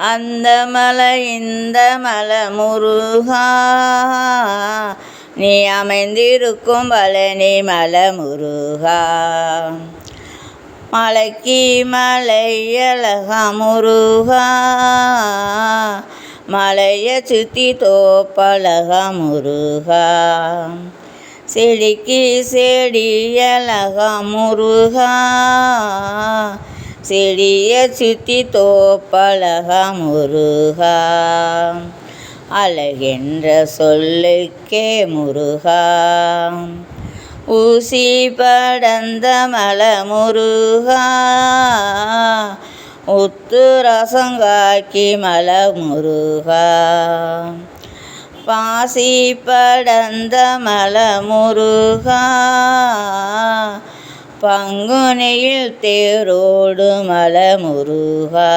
அந்த மலை இந்த மலை முருகா, நீ அமைந்திருக்கும் பழனி மலை முருகா. மலைக்கு மலை அழகா முருகா, மலையை சுற்றி தோப்பழகா முருகா. செடிக்கு செடி அழகா முருகா, செடியை சுற்றி தோப்பழகா முருகா. அழகென்ற சொல்லுக்கே முருகா, ஊசி படர்ந்த மலை முருகா, உத்து ரசங்காக்கி மலை முருகா. பாசி படர்ந்த மலை முருகா, பங்குனியில் தேரோடு மலை முருகா.